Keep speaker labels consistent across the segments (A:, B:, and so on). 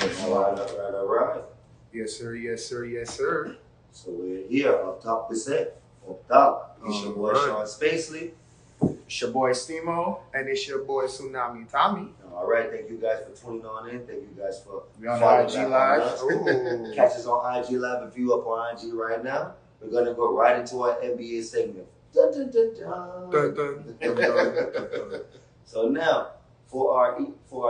A: All right.
B: Yes, sir. Yes, sir. Yes, sir.
A: So we're here up top the set. Up top. It's your boy Sean Spacely.
B: It's your boy Stemo. And it's your boy Tsunami Tommy.
A: All right. Thank you guys for tuning on in. Thank you guys for
B: on IG Live.
A: Catch us on IG Live if you up on IG right now. We're going to go right into our NBA segment. Dun, dun, dun, dun.
B: Dun, dun, dun, dun, dun.
A: So now, for our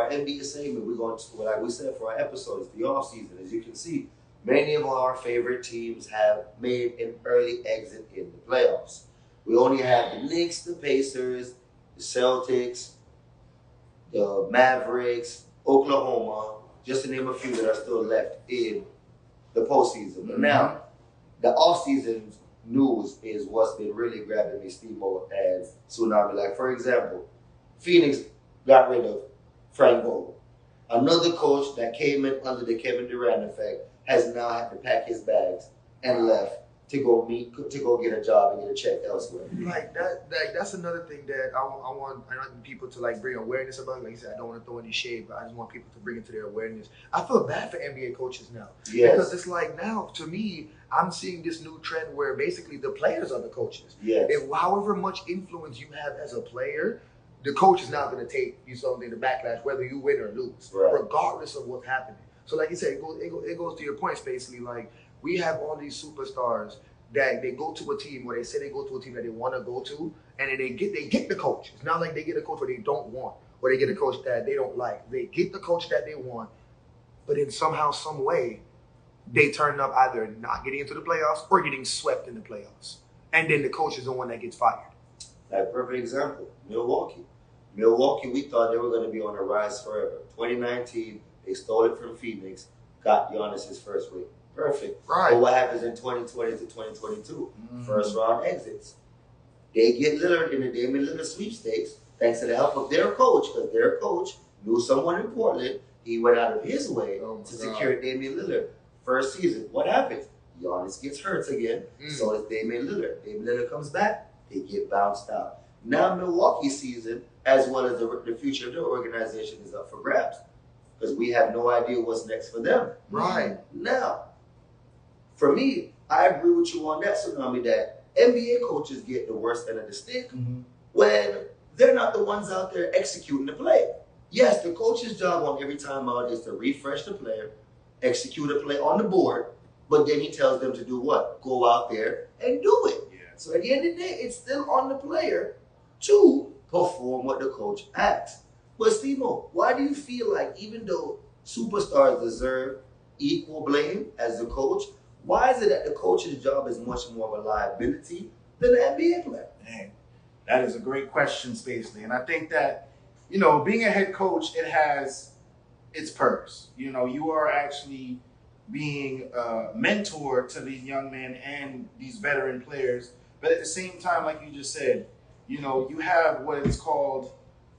A: NBA segment, we're going to, like we said, for our episodes, the off season. As you can see, many of our favorite teams have made an early exit in the playoffs. We only have the Knicks, the Pacers, the Celtics, the Mavericks, Oklahoma, just to name a few that are still left in the postseason. But now, the off-season news is what's been really grabbing me, Steve-Mo and Tsunami. Like, for example, Phoenix got rid of Frank Vogel. Another coach that came in under the Kevin Durant effect has now had to pack his bags and left to go get a job and get a check elsewhere.
B: That's another thing that I want people to like bring awareness about. Like I said, I don't want to throw any shade, but I just want people to bring it to their awareness. I feel bad for NBA coaches now.
A: Yes.
B: Because it's like now, to me, I'm seeing this new trend where basically the players are the coaches.
A: Yes.
B: If however much influence you have as a player, the coach is not going to take you something to backlash, whether you win or lose, regardless of what's happening. So like you said, it goes to your points, basically. Like, we have all these superstars that they go to a team where they say they go to a team that they want to go to, and then they get the coach. It's not like they get a coach where they don't want, or they get a coach that they don't like. They get the coach that they want, but in somehow, some way, they turn up either not getting into the playoffs or getting swept in the playoffs. And then the coach is the one that gets fired.
A: Like, perfect example, Milwaukee. Milwaukee, we thought they were going to be on the rise forever. 2019, they stole it from Phoenix, got Giannis his first ring. Perfect.
B: Right.
A: But what happens in 2020 to 2022? First round exits. They get Lillard in the Damian Lillard sweepstakes thanks to the help of their coach, because their coach knew someone in Portland. He went out of his way to secure Damian Lillard. First season, what happens? Giannis gets hurt again, so does Damian Lillard. Damian Lillard comes back, they get bounced out. Now Milwaukee's season, as well as the future of their organization, is up for grabs, because we have no idea what's next for them.
B: Right.
A: Now, for me, I agree with you on that, Tsunami, that NBA coaches get the worst end of the stick when they're not the ones out there executing the play. Yes, the coach's job on every time out is to refresh the player, execute a play on the board, but then he tells them to do what? Go out there and do it.
B: Yeah.
A: So at the end of the day, it's still on the player to perform what the coach asks. But Steve-Mo, why do you feel like even though superstars deserve equal blame as the coach, why is it that the coach's job is much more of a liability than the NBA player?
C: Man, that is a great question, Spacely. And I think that, you know, being a head coach, it has its perks. You know, you are actually being a mentor to these young men and these veteran players. But at the same time, like you just said, you know, you have what is called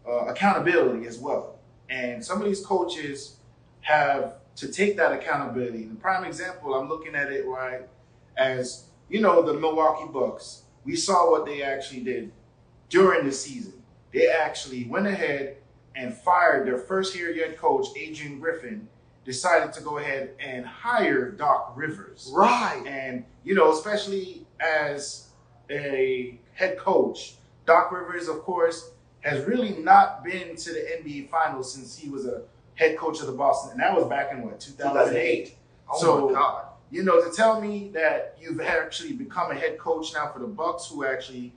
C: accountability as well. And some of these coaches have to take that accountability. The prime example, I'm looking at it right as, you know, the Milwaukee Bucks. We saw what they actually did during the season. They actually went ahead and fired their first-year head coach, Adrian Griffin, decided to go ahead and hire Doc Rivers.
B: Right.
C: And, you know, especially as a head coach, Doc Rivers, of course, has really not been to the NBA Finals since he was a head coach of the Boston, and that was back in what, 2008.
B: Oh my God.
C: You know, to tell me that you've actually become a head coach now for the Bucks, who actually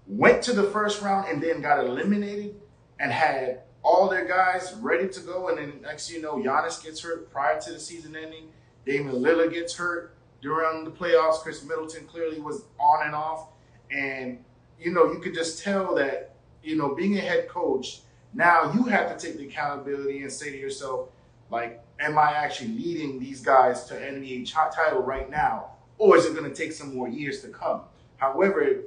C: went to the first round and then got eliminated and had all their guys ready to go, and then next you know, Giannis gets hurt prior to the season ending. Damian Lillard gets hurt during the playoffs. Chris Middleton clearly was on and off, and you know, you could just tell that, you know, being a head coach, now you have to take the accountability and say to yourself, like, am I actually leading these guys to an NBA title right now? Or is it going to take some more years to come? However,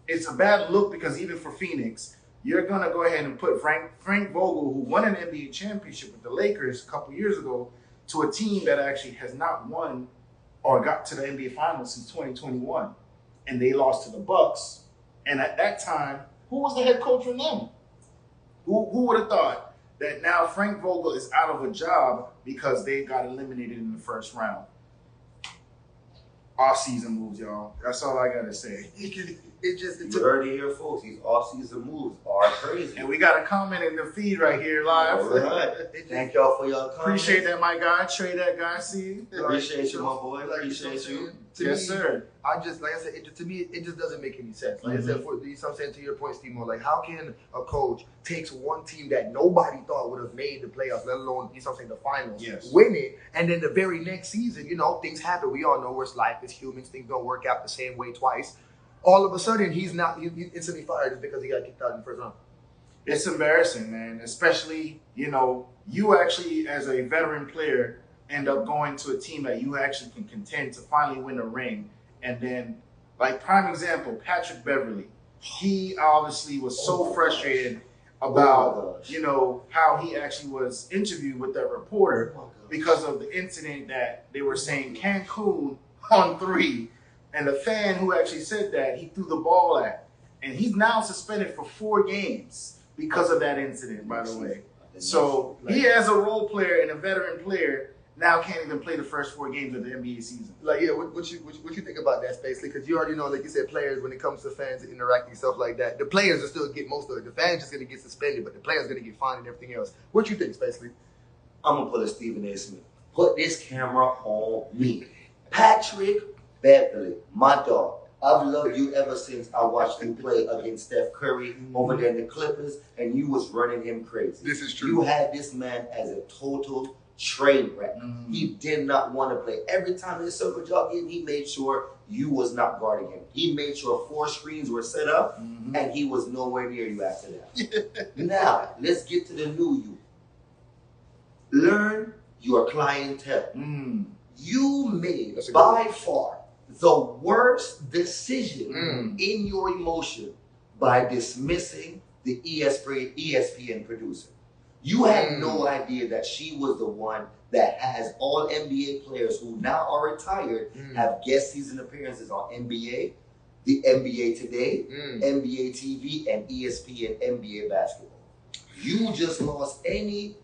C: it's a bad look because even for Phoenix, you're going to go ahead and put Frank Vogel, who won an NBA championship with the Lakers a couple years ago, to a team that actually has not won or got to the NBA Finals since 2021. And they lost to the Bucks. And at that time, who was the head coach for them? Who would have thought that now Frank Vogel is out of a job because they got eliminated in the first round. Off-season moves, y'all. That's all I gotta say.
A: You heard it here, folks. These off-season moves are crazy.
C: And we got a comment in the feed right here live.
A: All right. Thank y'all for y'all comments.
C: Appreciate that, my guy. Trade that guy. See,
A: appreciate you, my boy. Appreciate you.
C: Yes, sir.
B: Like I said, to me, it just doesn't make any sense. Like I said, I'm saying to your point, Steve, like how can a coach takes one team that nobody thought would have made the playoffs, let alone the finals, win it, and then the very next season, things happen. We all know where it's life is humans. Things don't work out the same way twice. All of a sudden, he's instantly fired just because he got kicked out in the first round.
C: It's embarrassing, man. Especially, you actually as a veteran player end up going to a team that you actually can contend to finally win a ring. And then, like prime example, Patrick Beverly. He obviously was so frustrated about, how he actually was interviewed with that reporter because of the incident that they were saying Cancun on 3. And the fan who actually said that, he threw the ball at. And he's now suspended for 4 games because of that incident, by the way. So he, as a role player and a veteran player, now can't even play the first 4 games of the NBA season.
B: What you think about that, Spacely? Because you already know, like you said, players, when it comes to fans interacting, stuff like that, the players will still get most of it. The fans just going to get suspended, but the players going to get fined and everything else. What you think, Spacely?
A: I'm going to pull a Stephen A. Smith. Put this camera on me. Patrick Beverly, my dog. I've loved you ever since I watched you play against Steph Curry over there in the Clippers, and you was running him crazy.
B: This is true.
A: You had this man as a total train wreck. He did not want to play. Every time his circle job in, he made sure you was not guarding him. He made sure 4 screens were set up, and he was nowhere near you after that. Now, let's get to the new you. Learn your clientele. You made, by far, the worst decision in your emotion by dismissing the ESPN producer. You had no idea that she was the one that has all NBA players who now are retired have guest season appearances on NBA, the NBA Today, NBA TV, and ESPN NBA basketball. You just lost any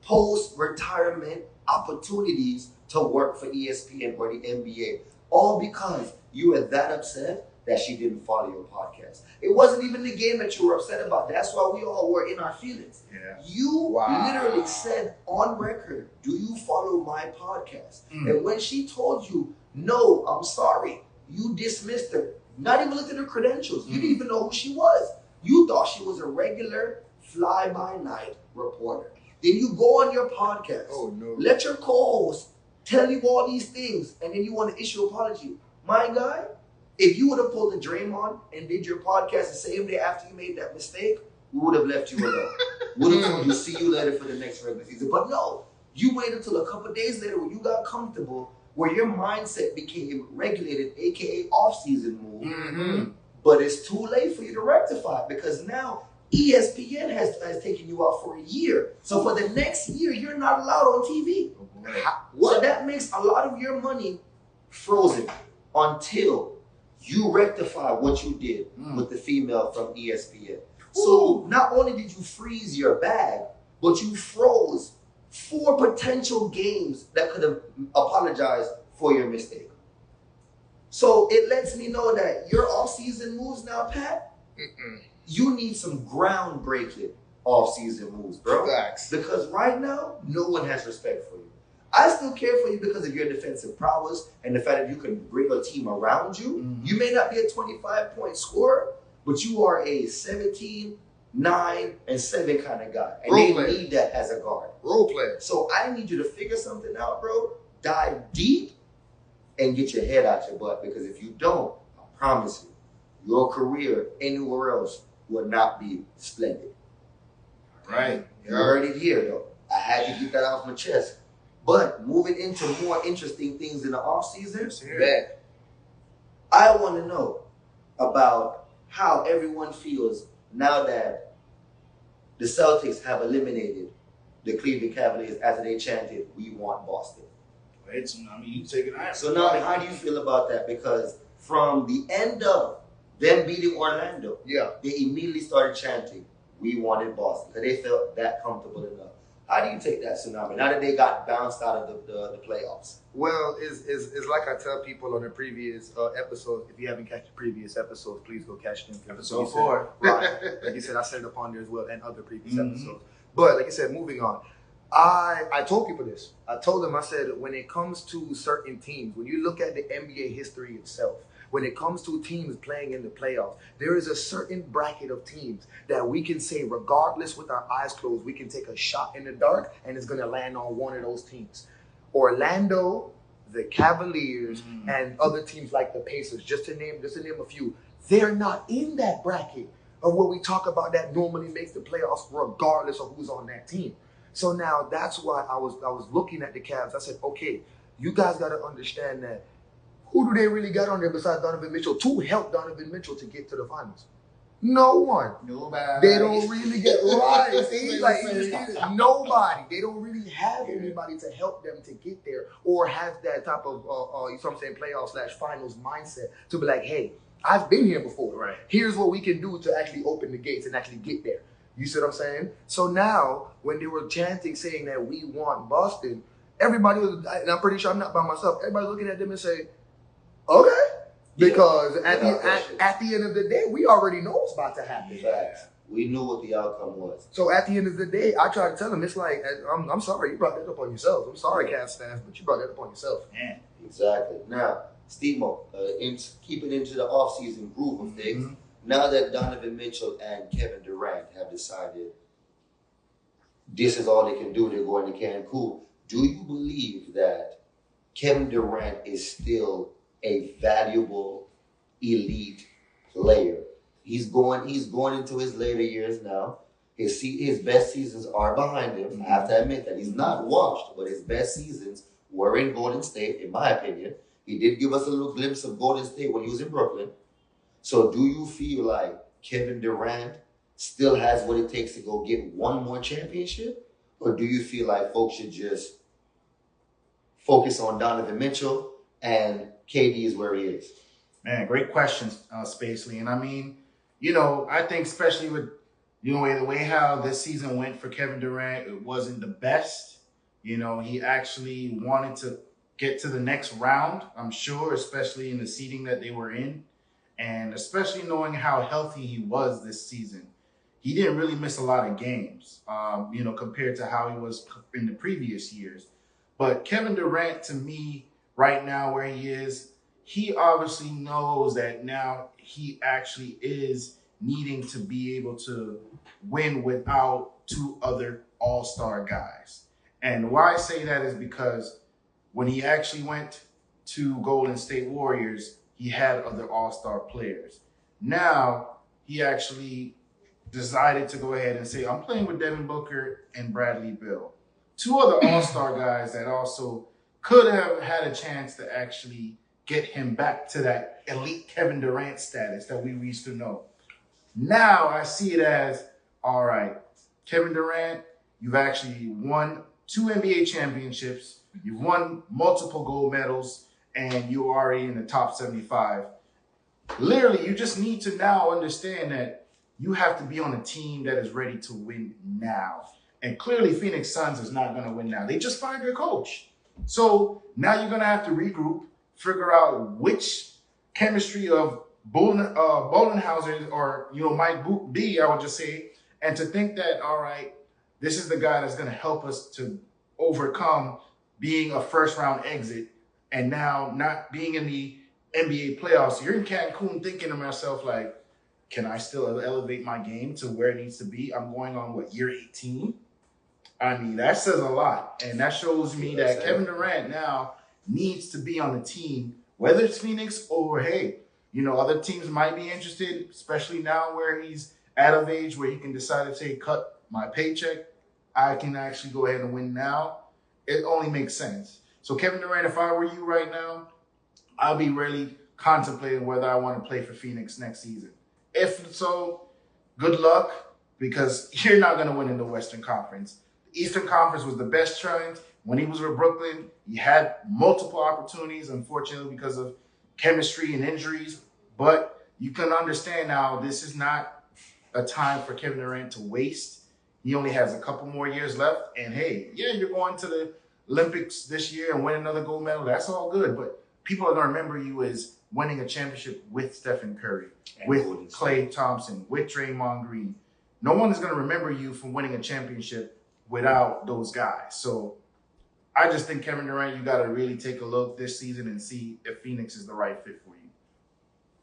A: post-retirement opportunities to work for ESPN or the NBA. All because you were that upset that she didn't follow your podcast. It wasn't even the game that you were upset about. That's why we all were in our feelings. You literally said on record, do you follow my podcast? And when she told you, no, I'm sorry, you dismissed her. Not even looked at her credentials. You didn't even know who she was. You thought she was a regular fly-by-night reporter. Then you go on your podcast. Oh, no. Let your co-host tell you all these things, and then you want to issue an apology. My guy, if you would have pulled a Draymond and did your podcast the same day after you made that mistake, we would have left you alone. Would have told you, see you later for the next regular season. But no, you waited until a couple of days later when you got comfortable, where your mindset became regulated, aka off-season move. But it's too late for you to rectify it because now ESPN has taken you out for a year. So for the next year, you're not allowed on TV. So that makes a lot of your money frozen until you rectify what you did with the female from ESPN. So not only did you freeze your bag, but you froze 4 potential games that could have apologized for your mistake. So it lets me know that your off-season moves now, Pat, you need some groundbreaking off-season moves, bro. Because right now, no one has respect for you. I still care for you because of your defensive prowess and the fact that you can bring a team around you. You may not be a 25-point scorer, but you are a 17, 9, and 7 kind of guy. And they need that as a guard.
B: Role player.
A: So I need you to figure something out, bro. Dive deep and get your head out your butt. Because if you don't, I promise you, your career anywhere else will not be splendid.
C: Right.
A: You heard it here, though. I had to get that off my chest. But moving into more interesting things in the offseason, I want to know about how everyone feels now that the Celtics have eliminated the Cleveland Cavaliers after they chanted, "We want Boston."
C: Right, so you take it out.
A: So now, how do you feel about that? Because from the end of them beating Orlando, they immediately started chanting, we wanted Boston because they felt that comfortable enough. How do you take that tsunami now that they got bounced out of the playoffs?
B: Well, it's like I tell people on the previous episodes. If you haven't catch the previous episodes, please go catch them.
C: Episode 4.
B: Right. Like you said, I said it up on there as well and other previous episodes. But like you said, moving on. I told people this. I told them, I said, when it comes to certain teams, when you look at the NBA history itself, when it comes to teams playing in the playoffs, there is a certain bracket of teams that we can say, regardless with our eyes closed, we can take a shot in the dark and it's going to land on one of those teams. Orlando, the Cavaliers, and other teams like the Pacers, just to name a few, they're not in that bracket of what we talk about that normally makes the playoffs regardless of who's on that team. So now that's why I was looking at the Cavs. I said, okay, you guys got to understand that who do they really got on there besides Donovan Mitchell to help Donovan Mitchell to get to the finals? No one.
C: Nobody.
B: They don't really get right. See, nobody. They don't really have anybody to help them to get there or have that type of, playoff/finals mindset to be like, hey, I've been here before.
C: Right.
B: Here's what we can do to actually open the gates and actually get there. You see what I'm saying? So now, when they were chanting, saying that we want Boston, everybody was, and I'm pretty sure I'm not by myself, everybody looking at them and say, okay. Because at the end of the day, we already know what's about to happen.
A: Facts. We knew what the outcome was.
B: So at the end of the day, I try to tell them, it's like, I'm sorry, you brought that up on yourselves. I'm sorry, Cavs fans, but you brought that up on yourself.
C: Yeah.
A: Exactly. Now, Steve-Mo, keeping into the offseason groove of things, now that Donovan Mitchell and Kevin Durant have decided this is all they can do, they're going to Cancun, do you believe that Kevin Durant is still a valuable elite player? He's going into his later years now. His best seasons are behind him. I have to admit that he's not washed, but his best seasons were in Golden State, in my opinion. He did give us a little glimpse of Golden State when he was in Brooklyn. So do you feel like Kevin Durant still has what it takes to go get one more championship? Or do you feel like folks should just focus on Donovan Mitchell and KD is where he is?
C: Man, great questions, Spacely. And I mean, I think especially with, the way how this season went for Kevin Durant, it wasn't the best. He actually wanted to get to the next round, I'm sure, especially in the seeding that they were in. And especially knowing how healthy he was this season. He didn't really miss a lot of games, compared to how he was in the previous years. But Kevin Durant, to me, right now where he is, he obviously knows that now he actually is needing to be able to win without two other all-star guys. And why I say that is because when he actually went to Golden State Warriors, he had other all-star players. Now, he actually decided to go ahead and say, I'm playing with Devin Booker and Bradley Beal. Two other all-star guys that also could have had a chance to actually get him back to that elite Kevin Durant status that we used to know. Now, I see it as, all right, Kevin Durant, you've actually won 2 NBA championships, you've won multiple gold medals, and you're already in the top 75. Literally, you just need to now understand that you have to be on a team that is ready to win now. And clearly, Phoenix Suns is not going to win now. They just fired their coach. So now you're going to have to regroup, figure out which chemistry of Bodenhauser or, Mike B, I would just say, and to think that, all right, this is the guy that's going to help us to overcome being a first-round exit and now not being in the NBA playoffs. You're in Cancun thinking to myself, like, can I still elevate my game to where it needs to be? I'm going on, year 18? I mean, that says a lot. And that shows me that Kevin Durant now needs to be on the team, whether it's Phoenix or, hey, other teams might be interested, especially now where he's out of age, where he can decide to say, cut my paycheck. I can actually go ahead and win now. It only makes sense. So Kevin Durant, if I were you right now, I'll be really contemplating whether I want to play for Phoenix next season. If so, good luck, because you're not going to win in the Western Conference. The Eastern Conference was the best trying. When he was with Brooklyn, he had multiple opportunities, unfortunately, because of chemistry and injuries. But you can understand now this is not a time for Kevin Durant to waste. He only has a couple more years left. And hey, yeah, you're going to the Olympics this year and win another gold medal. That's all good. But people are going to remember you as winning a championship with Stephen Curry, with Klay Thompson, with Draymond Green. No one is going to remember you from winning a championship without those guys. So I just think Kevin Durant, you got to really take a look this season and see if Phoenix is the right fit for you.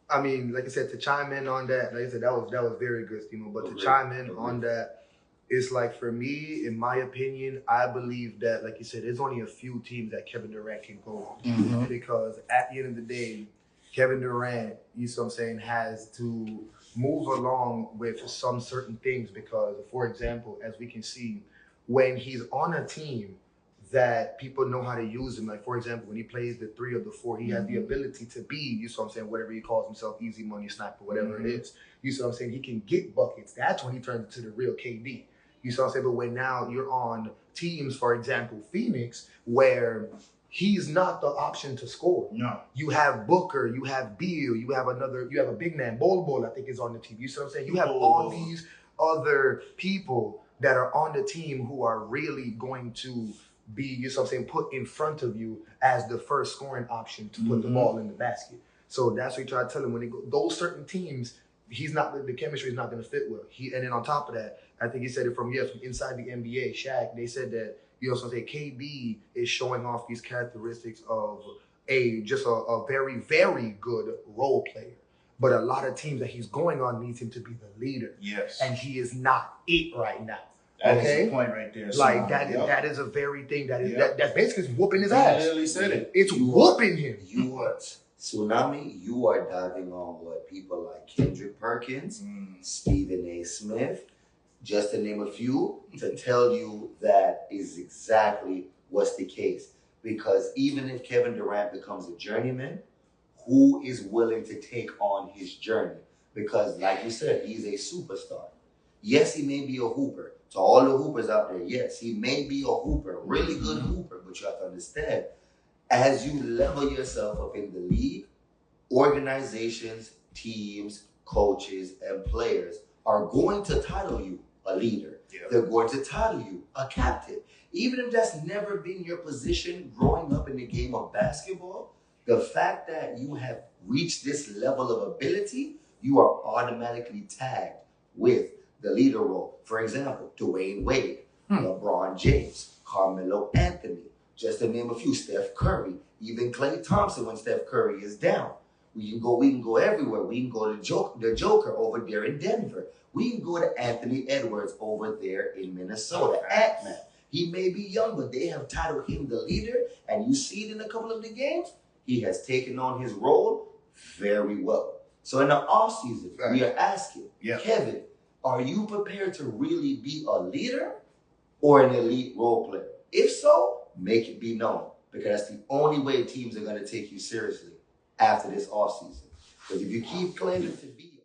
B: I mean, like I said, to chime in on that, like I said, that was very good, Steve. But to chime in on that, it's like, for me, in my opinion, I believe that, like you said, there's only a few teams that Kevin Durant can go on. Because at the end of the day, Kevin Durant, you see what I'm saying, has to move along with some certain things. Because, for example, as we can see, when he's on a team that people know how to use him. Like, for example, when he plays the 3 or the 4, he has the ability to be, you see what I'm saying, whatever he calls himself, easy money sniper, whatever it is. You see what I'm saying? He can get buckets. That's when he turns into the real KD. You see what I'm saying? But when now you're on teams, for example, Phoenix, where he's not the option to score.
C: No.
B: You have Booker, you have Beal, you have a big man, Bol, I think, is on the team. You see what I'm saying? You have all these other people that are on the team who are really going to be, you know what I'm saying, put in front of you as the first scoring option to put the ball in the basket. So that's what you try to tell him. When he go, those certain teams, the chemistry is not going to fit well. And then on top of that, I think he said it from inside the NBA, Shaq, they said that, you know what I'm saying, KB is showing off these characteristics of just a very, very good role player. But a lot of teams that he's going on needs him to be the leader.
C: Yes.
B: And he is not it right now.
C: That is the point right there.
B: Like, that is a very thing that is that's basically whooping his ass.
C: He literally said it.
B: It's whooping him.
A: You are Tsunami. You are diving on what people like Kendrick Perkins, Stephen A. Smith, just to name a few, to tell you that is exactly what's the case. Because even if Kevin Durant becomes a journeyman, who is willing to take on his journey? Because, like you said, he's a superstar. Yes, he may be a hooper. To all the hoopers out there, yes, he may be a hooper, really good hooper, but you have to understand, as you level yourself up in the league, organizations, teams, coaches, and players are going to title you a leader. They're going to title you a captain. Even if that's never been your position growing up in the game of basketball, the fact that you have reached this level of ability, you are automatically tagged with the leader role. For example, Dwayne Wade, LeBron James, Carmelo Anthony, just to name a few, Steph Curry, even Klay Thompson when Steph Curry is down. We can go everywhere. We can go to the Joker over there in Denver. We can go to Anthony Edwards over there in Minnesota. Ant-Man. He may be young, but they have titled him the leader, and you see it in a couple of the games. He has taken on his role very well. So in the offseason, we are asking, Kevin, are you prepared to really be a leader or an elite role player? If so, make it be known, because that's the only way teams are going to take you seriously after this offseason. Because if you keep claiming to be